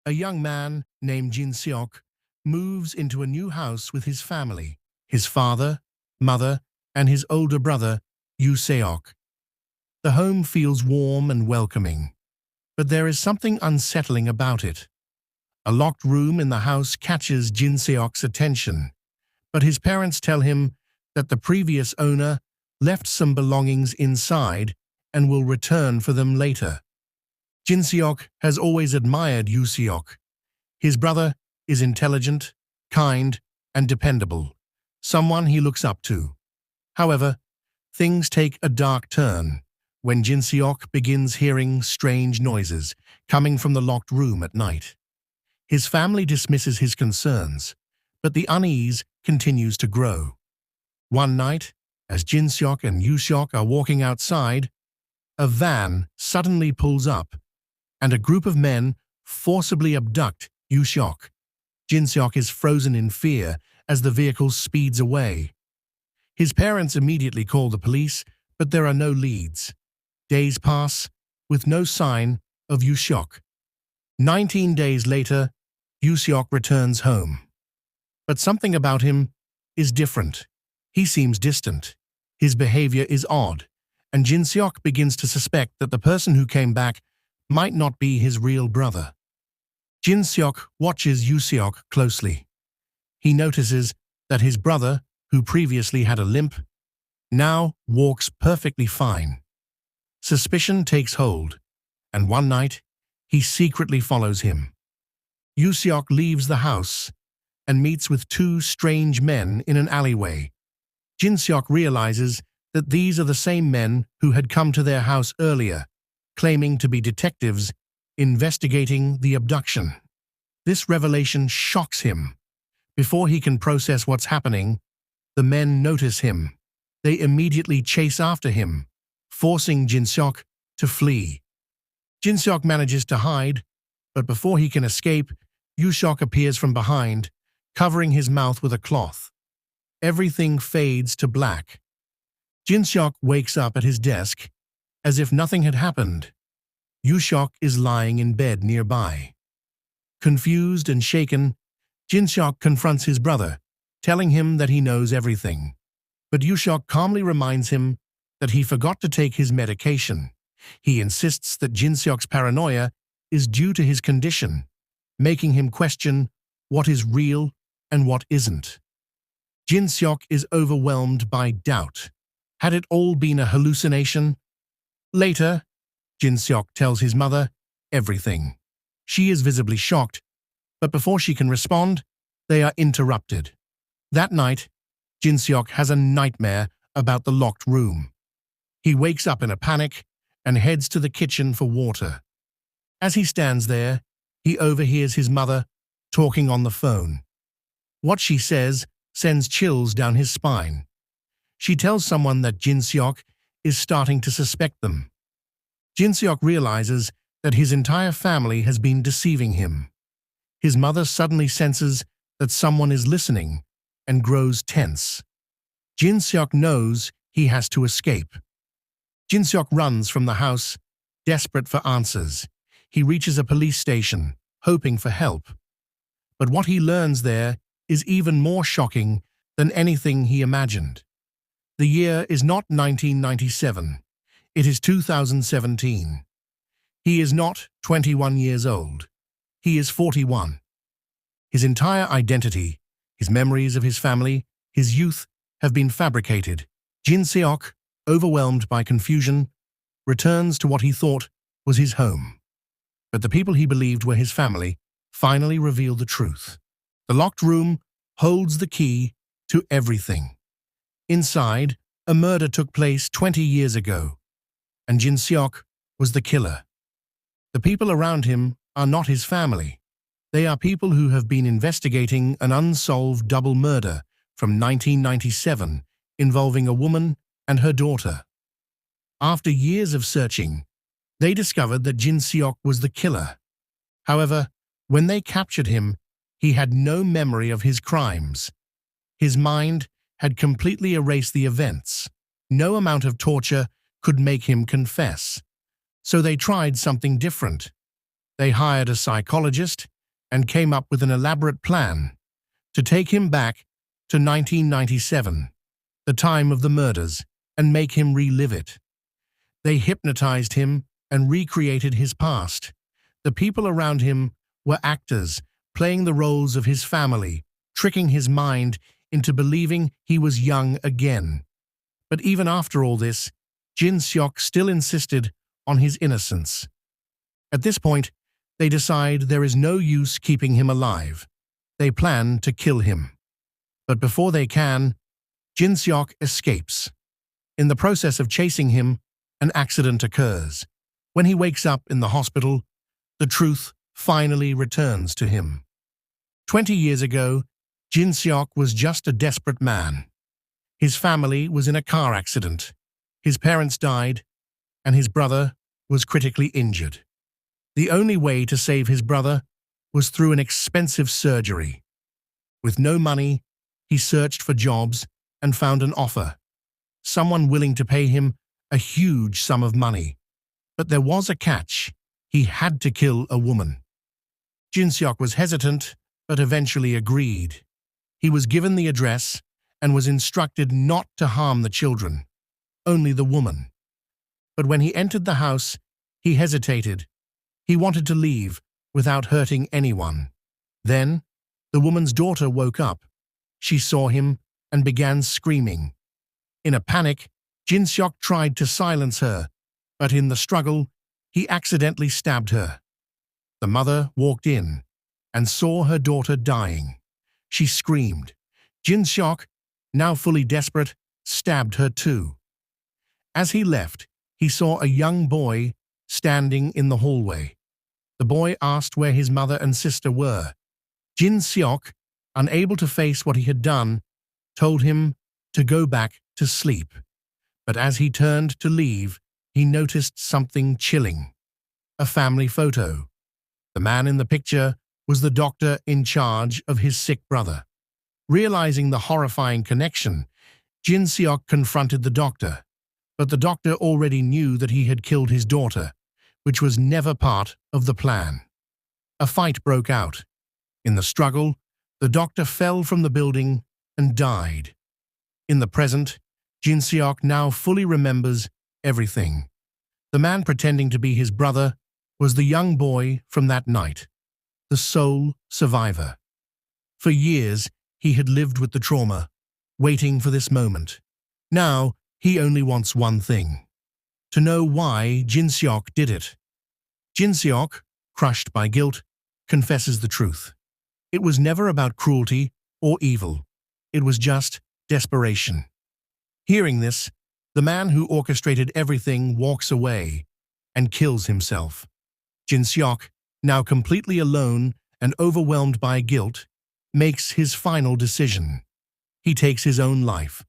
A young man named Jin Seok moves into a new house with his family, his father, mother, and his older brother, Yoo Seok. The home feels warm and welcoming, but there is something unsettling about it. A locked room in the house catches Jin Seok's attention, but his parents tell him that the previous owner left some belongings inside and will return for them later. Jin Seok has always admired Yoo Seok. His brother is intelligent, kind, and dependable, someone he looks up to. However, things take a dark turn when Jin Seok begins hearing strange noises coming from the locked room at night. His family dismisses his concerns, but the unease continues to grow. One night, as Jin Seok and Yoo Seok are walking outside, a van suddenly pulls up, and a group of men forcibly abduct Yoo Seok. Jin Seok is frozen in fear as the vehicle speeds away. His parents immediately call the police, but there are no leads. Days pass, with no sign of Yoo Seok. 19 days later, Yoo Seok returns home. But something about him is different. He seems distant. His behavior is odd, and Jin Seok begins to suspect that the person who came back might not be his real brother. Jin Seok watches Yoo Seok closely. He notices that his brother, who previously had a limp, now walks perfectly fine. Suspicion takes hold, and one night, he secretly follows him. Yoo Seok leaves the house and meets with two strange men in an alleyway. Jin Seok realizes that these are the same men who had come to their house earlier, claiming to be detectives investigating the abduction. This revelation shocks him. Before he can process what's happening, the men notice him. They immediately chase after him, forcing Jin Seok to flee. Jin Seok manages to hide, but before he can escape, Yoo Seok appears from behind, covering his mouth with a cloth. Everything fades to black. Jin Seok wakes up at his desk, as if nothing had happened. Yoo Seok is lying in bed nearby. Confused and shaken, Jin Seok confronts his brother, telling him that he knows everything. But Yoo Seok calmly reminds him that he forgot to take his medication. He insists that Jin Seok's paranoia is due to his condition, making him question what is real and what isn't. Jin Seok is overwhelmed by doubt. Had it all been a hallucination? Later, Jin Seok tells his mother everything. She is visibly shocked, but before she can respond, they are interrupted. That night, Jin Seok has a nightmare about the locked room. He wakes up in a panic and heads to the kitchen for water. As he stands there, he overhears his mother talking on the phone. What she says sends chills down his spine. She tells someone that Jin Seok is starting to suspect them. Jin Seok realizes that his entire family has been deceiving him. His mother suddenly senses that someone is listening and grows tense. Jin Seok knows he has to escape. Jin Seok runs from the house, desperate for answers. He reaches a police station, hoping for help. But what he learns there is even more shocking than anything he imagined. The year is not 1997. It is 2017. He is not 21 years old. He is 41. His entire identity, his memories of his family, his youth have been fabricated. Jin Seok, overwhelmed by confusion, returns to what he thought was his home. But the people he believed were his family finally reveal the truth. The locked room holds the key to everything. Inside, a murder took place 20 years ago, and Jin Seok was the killer. The people around him are not his family. They are people who have been investigating an unsolved double murder from 1997 involving a woman and her daughter. After years of searching, they discovered that Jin Seok was the killer. However, when they captured him, he had no memory of his crimes. His mind had completely erased the events. No amount of torture could make him confess. So they tried something different. They hired a psychologist and came up with an elaborate plan to take him back to 1997, the time of the murders, and make him relive it. They hypnotized him and recreated his past. The people around him were actors, playing the roles of his family, tricking his mind into believing he was young again. But even after all this, Jin Seok still insisted on his innocence. At this point, they decide there is no use keeping him alive. They plan to kill him. But before they can, Jin Seok escapes. In the process of chasing him, an accident occurs. When he wakes up in the hospital, the truth finally returns to him. 20 years ago, Jin Seok was just a desperate man. His family was in a car accident. His parents died, and his brother was critically injured. The only way to save his brother was through an expensive surgery. With no money, he searched for jobs and found an offer. Someone willing to pay him a huge sum of money. But there was a catch. He had to kill a woman. Jin Seok was hesitant, but eventually agreed. He was given the address and was instructed not to harm the children, only the woman. But when he entered the house, he hesitated. He wanted to leave without hurting anyone. Then, the woman's daughter woke up. She saw him and began screaming. In a panic, Jin Seok tried to silence her, but in the struggle, he accidentally stabbed her. The mother walked in and saw her daughter dying. She screamed. Jin Seok, now fully desperate, stabbed her too. As he left, he saw a young boy standing in the hallway. The boy asked where his mother and sister were. Jin Seok, unable to face what he had done, told him to go back to sleep. But as he turned to leave, he noticed something chilling. A family photo. The man in the picture was the doctor in charge of his sick brother. Realizing the horrifying connection, Jin Seok confronted the doctor. But the doctor already knew that he had killed his daughter, which was never part of the plan. A fight broke out. In the struggle, the doctor fell from the building and died. In the present, Jin Seok now fully remembers everything. The man pretending to be his brother was the young boy from that night, the sole survivor. For years, he had lived with the trauma, waiting for this moment. Now, he only wants one thing: to know why Jin Seok did it. Jin Seok, crushed by guilt, confesses the truth. It was never about cruelty or evil. It was just desperation. Hearing this, the man who orchestrated everything walks away and kills himself. Jin Seok, now completely alone and overwhelmed by guilt, makes his final decision. He takes his own life.